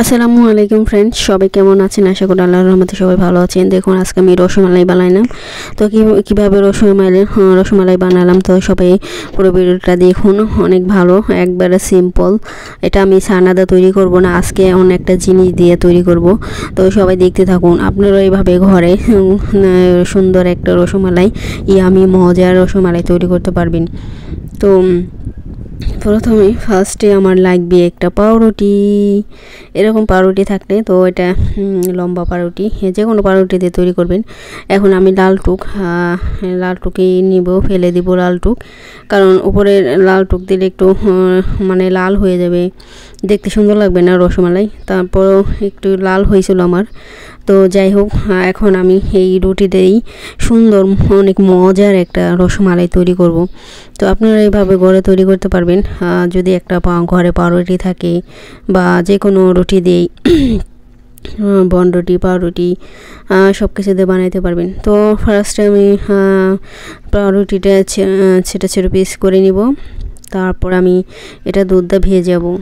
আসসালামু আলাইকুম ফ্রেন্ডস, সবাই কেমন আছেন? আশা করি আল্লাহর রহমতে সবাই ভালো আছেন। দেখুন আজকে আমি রসমালাই বানাইলাম। তো কীভাবে রসমালাই বানালাম তো সবাই পুরো ভিডিওটা দেখুন, অনেক ভালো, একবারে সিম্পল। এটা আমি ছানাদা তৈরি করব না, আজকে অনেকটা জিনিস দিয়ে তৈরি করব। তো সবাই দেখতে থাকুন। আপনারা এইভাবে ঘরে সুন্দর একটা রসমালাই, আমি মজার রসমালাই তৈরি করতে পারবেন। তো প্রথমে ফার্স্টে আমার লাগবে একটা পাউরুটি। এরকম পাউরুটি থাকলে তো এটা লম্বা পাউরুটি, যে কোনো পাউরুটি দিয়ে তৈরি করবেন। এখন আমি লালটুকই নিব, ফেলে দিব লালটুক, কারণ উপরে লালটুক দিলে একটু মানে লাল হয়ে যাবে, দেখতে সুন্দর লাগবে না রসমালাই। তারপরও একটু লাল হয়েছিল আমার। তো যাই হোক, এখন আমি এই রুটিটাই সুন্দর অনেক মজার একটা রসমালাই তৈরি করব। তো আপনারা এইভাবে ঘরে তৈরি করতে পারবেন। যদি একটা ঘরে পাউরুটি থাকে বা যে কোনো রুটি দিয়েই বনরুটি, পাউরুটি সব কিছু দিয়ে বানাইতে পারবেন। তো ফার্স্টে আমি পাউরুটিটা ছোটো ছোটো পিস করে নিব। তারপর আমি এটা দুধ দিয়ে ভেজাবো।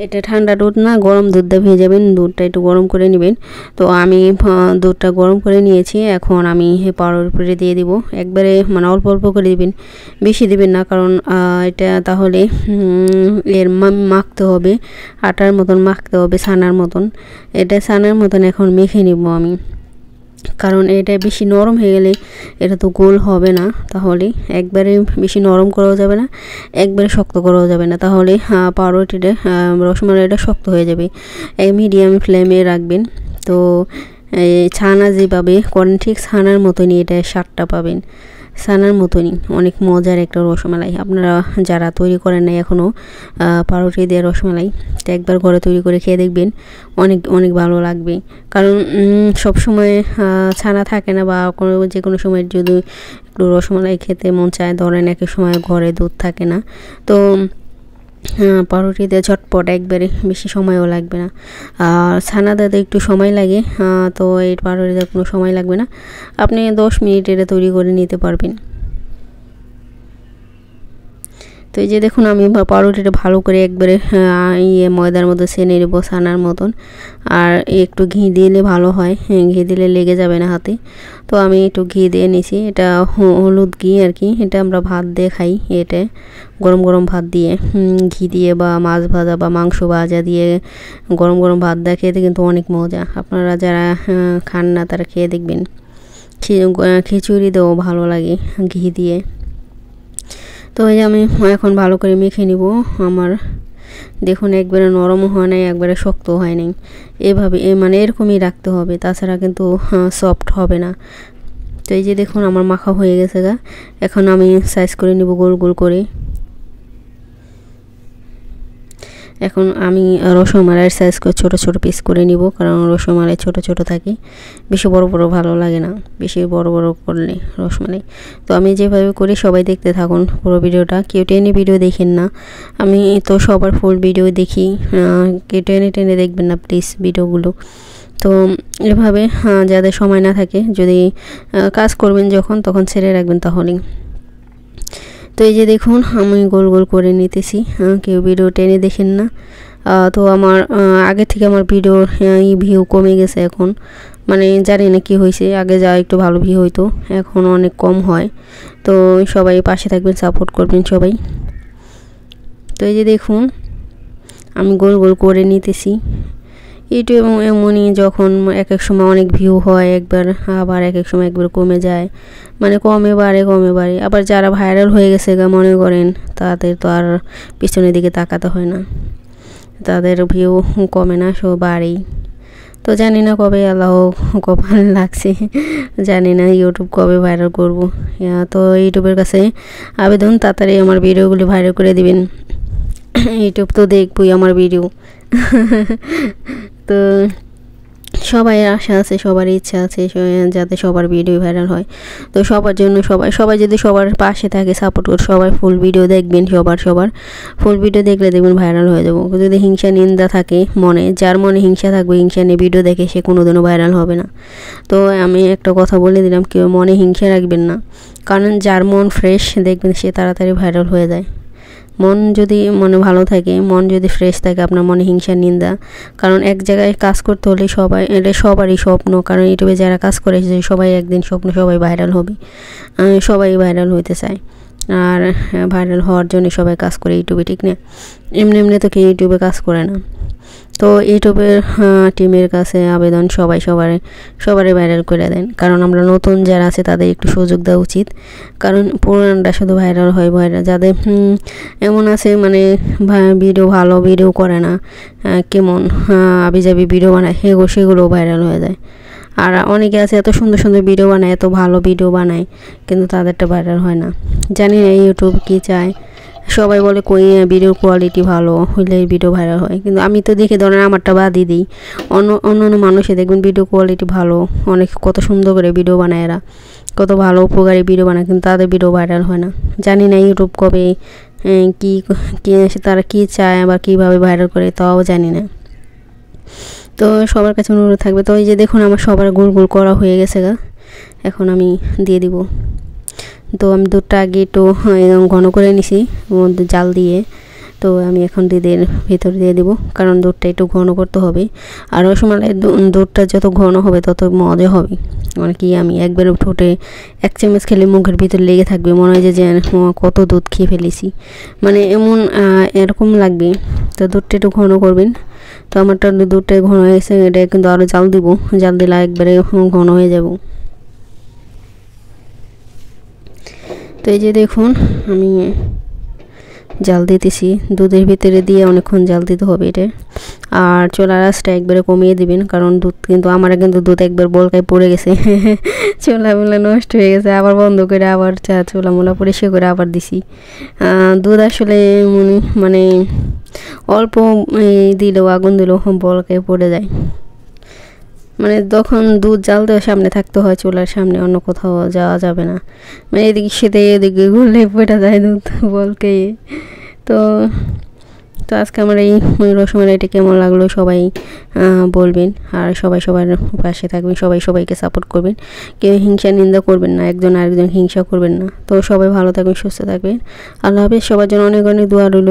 এটা ঠান্ডা দুধ না, গরম দুধ দিয়ে ভেজাবেন। দুধটা একটু গরম করে নেবেন। তো আমি দুধটা গরম করে নিয়েছি। এখন আমি পাউরুটি দিয়ে দিব, একবারে মানে অল্প অল্প করে দিবেন, বেশি দিবেন না, কারণ এটা তাহলে এর মাখতে হবে, আটার মতন মাখতে হবে, ছানার মতন। এটা ছানার মতন এখন মেখে নিব আমি, কারণ এটা বেশি নরম হয়ে গেলে এটা তো গোল হবে না। তাহলে একবারে বেশি নরম করাও যাবে না, একবারে শক্ত করাও যাবে না, তাহলে পাউরুটিটা রসমালাইটা শক্ত হয়ে যাবে। মিডিয়াম ফ্লেমে রাখবেন। তো ছানা যেভাবে করেন ঠিক ছানার মতনই এটা স্বাদটা পাবেন, ছানার মতনই অনেক মজার একটা রসমালাই। আপনারা যারা তৈরি করেন না এখনও পাউরুটি দিয়ে রসমালাই, তো একবার ঘরে তৈরি করে খেয়ে দেখবেন, অনেক অনেক ভালো লাগবে। কারণ সব সময় ছানা থাকে না, বা যে কোনো সময় যদি একটু রসমালাই খেতে মন চায়, ধরেন এক সময় ঘরে দুধ থাকে না, তো পাউরুটি দিয়ে ঝটপট, একবারে বেশি সময়ও লাগবে না। আর ছানা দিতে একটু সময় লাগে, তো এই পাউরুটিতে কোনো সময় লাগবে না, আপনি 10 মিনিট এটা তৈরি করে নিতে পারবেন। তো এই যে দেখুন, আমি পাউরুটিটা ভালো করে একবারে ময়দার মতো ছেনে নেব, ছানার মতন। আর একটু ঘি দিলে ভালো হয়, ঘি দিলে লেগে যাবে না হাতে। তো আমি একটু ঘি দিয়ে নিছি, এটা হলুদ ঘি আর কি। এটা আমরা ভাত দিয়ে খাই, এটা গরম গরম ভাত দিয়ে ঘি দিয়ে, বা মাছ ভাজা বা মাংস ভাজা দিয়ে গরম গরম ভাত দিয়ে খেতে কিন্তু অনেক মজা। আপনারা যারা খান না তারা খেয়ে দেখবেন। খিচুড়ি দিয়েও ভালো লাগে ঘি দিয়ে। তো এই যে আমি এখন ভালো করে মেখে নিব। আমার দেখুন একবারে নরমও হয় নাই, একবারে শক্ত হয় নাই, এভাবে মানে এরকমই রাখতে হবে, তাছাড়া কিন্তু সফট হবে না। তো এই যে দেখুন আমার মাখা হয়ে গেছে গা। এখন আমি সাইজ করে নিব গোল গোল করে। এখন আমি রসমালাইয়ের সাইজ করে ছোট ছোট পিস করে নিব, কারণ রসমালাই ছোট ছোট থাকে, বেশি বড় বড় ভালো লাগে না, বেশি বড় বড় করলে রসমালাই। তো আমি যেভাবে করি সবাই দেখতে থাকুন পুরো ভিডিওটা, কেউ টেনে ভিডিও দেখেন না। আমি তো সবার ফুল ভিডিও দেখি, কেউ টেনে টেনে দেখবেন না প্লিজ ভিডিওগুলো। তো এভাবে যাদের সময় না থাকে, যদি কাজ করবেন যখন, তখন ছেড়ে রাখবেন তাহলেই। তো এই যে দেখুন আমি গোল গোল করে নিতেছি, কেউ ভিডিও টেনে দেখেন না। তো আমার আগে থেকে আমার ভিডিওর ভিউ কমে গেছে এখন, মানে জানি না কি হয়েছে, আগে যা একটু ভালো ভিউ হইতো, এখন অনেক কম হয়। তো সবাই পাশে থাকবেন, সাপোর্ট করবেন সবাই। তো এই যে দেখুন আমি গোল গোল করে নিতেছি। ইউটিউব এমনই, যখন এক এক সময় অনেক ভিউ হয় একবার, আবার এক এক সময় একবার কমে যায়, মানে কমে বাড়ে কমে বাড়ে। আবার যারা ভাইরাল হয়ে গেছে মনে করেন, তাদের তো আর পিছনের দিকে তাকাতে হয় না, তাদের ভিউ কমে না, সব বাড়েই। তো জানি না কবে আল্লাহ কপাল লাগছে, জানি না ইউটিউব কবে ভাইরাল করব। তো ইউটিউবের কাছে আবেদন, তাড়াতাড়ি আমার ভিডিওগুলি ভাইরাল করে দিবেন। ইউটিউব তো দেখবই আমার ভিডিও। তো সবাই আশা আছে, সবার ইচ্ছা আছে যাতে সবার ভিডিও ভাইরাল হয়। তো সবার জন্য সবাই যদি সবার পাশে থাকে, সাপোর্ট করে, সবাই ফুল ভিডিও দেখবেন, সবার ফুল ভিডিও দেখলে দেখবেন ভাইরাল হয়ে যাবো। যদি হিংসা নিন্দা থাকে মনে, যার মনে হিংসা থাকবে, হিংসা নিয়ে ভিডিও দেখে, সে কোনোদিনও ভাইরাল হবে না। তো আমি একটা কথা বলে দিলাম, কেউ মনে হিংসা রাখবেন না, কারণ যার মন ফ্রেশ দেখবেন সে তাড়াতাড়ি ভাইরাল হয়ে যায়। মন যদি মনে ভালো থাকে, মন যদি ফ্রেশ থাকে, আপনার মনে হিংসা নিন্দা, কারণ এক জায়গায় কাজ করতে হলে এটা সবারই স্বপ্ন, কারণ ইউটিউবে যারা কাজ করে সবাই একদিন স্বপ্ন সবাই ভাইরাল হবে, সবাই ভাইরাল হইতে চায়। আর ভাইরাল হওয়ার জন্য সবাই কাজ করে ইউটিউবে, ঠিক না? এমনি তো কেউ ইউটিউবে কাজ করে না। তো ইউটিউবের টিমের কাছে আবেদন, সবারই ভাইরাল করে দেন, কারণ আমরা নতুন যারা আছে তাদের একটু সুযোগ দেওয়া উচিত, কারণ পুরানরা শুধু ভাইরাল হয়। যাদের এমন আছে মানে ভিডিও ভালো ভিডিও করে না, কেমন আবিজাবি ভিডিও বানায়, সেগুলোও ভাইরাল হয়ে যায়। আর অনেকে আছে এত সুন্দর সুন্দর ভিডিও বানায়, এত ভালো ভিডিও বানায়, কিন্তু তাদেরটা ভাইরাল হয় না। জানি না ইউটিউব কী চায়। সবাই বলে কই ভিডিওর কোয়ালিটি ভালো হইলে ভিডিও ভাইরাল হয়, কিন্তু আমি তো দেখে ধরেন আমারটা বাদই দিই। অন্য মানুষে দেখবেন ভিডিও কোয়ালিটি ভালো, অনেক কত সুন্দর করে ভিডিও বানায়, এরা কত ভালো উপকারী ভিডিও বানায়, কিন্তু তাদের ভিডিও ভাইরাল হয় না। জানি না ইউটিউব কবে কী তারা কী চায় আবার কীভাবে ভাইরাল করে, তাও জানি না। তো সবার কাছে অনুরোধ থাকবে। তো এই যে দেখুন আমার সবার গোল গোল করা হয়ে গেছে গা, এখন আমি দিয়ে দিব। তো আমি দুধটা আগে একটু ঘন করে নিছি জাল দিয়ে, তো আমি এখন দুধের ভিতর দিয়ে দিব, কারণ দুধটা একটু ঘন করতে হবে। আর রসমালাই দুধটা যত ঘন হবে তত মজা হবে। মানে কি আমি একবারে ঠোঁটে 1 চামচ খেলে মুখের ভিতর লেগে থাকবে, মনে হয় যে কত দুধ খেয়ে ফেলেছি, মানে এরকম লাগবে। তো দুধটা একটু ঘন করবেন। তো আমারটা দুধটা ঘন হয়েছে, এটা কিন্তু আরও জাল দিব, জাল দিলে একবারে ঘন হয়ে যাব। তো এই যে দেখুন আমি জাল দিতেছি, দুধের ভিতরে দিয়ে অনেকক্ষণ জাল দিতে হবে এটা। আর চুলার আঁচটা একবারে কমিয়ে দিবেন, কারণ দুধ কিন্তু আমার কিন্তু দুধ একবার বলকায় পড়ে গেছে, চুলামুলা নষ্ট হয়ে গেছে, আবার বন্ধ করে আবার চুলামুলা পরিষ্কার করে আবার দিছি। দুধ আসলে মানে অল্প দিলেও আগুন দিলেও বলকায় পড়ে যায়, মানে তখন দুধ জাল দেওয়ার সামনে থাকতে হয়, চুলার সামনে, অন্য কোথাও যাওয়া যাবে না। মানে এদিকে সেতে এদিকে ঘুরলে পড়ে যায় দুধ বলকে। তো আজকে আমার এই রসমালাইটা কেমন লাগলো সবাই বলবেন, আর সবার পাশে থাকবেন, সবাইকে সাপোর্ট করবেন, কেউ হিংসা নিন্দা করবেন না, একজন আরেকজন হিংসা করবেন না। তো সবাই ভালো থাকবেন, সুস্থ থাকবেন। আল্লাহ হাফেজ। সবার জন্য অনেক অনেক দোয়া রইল।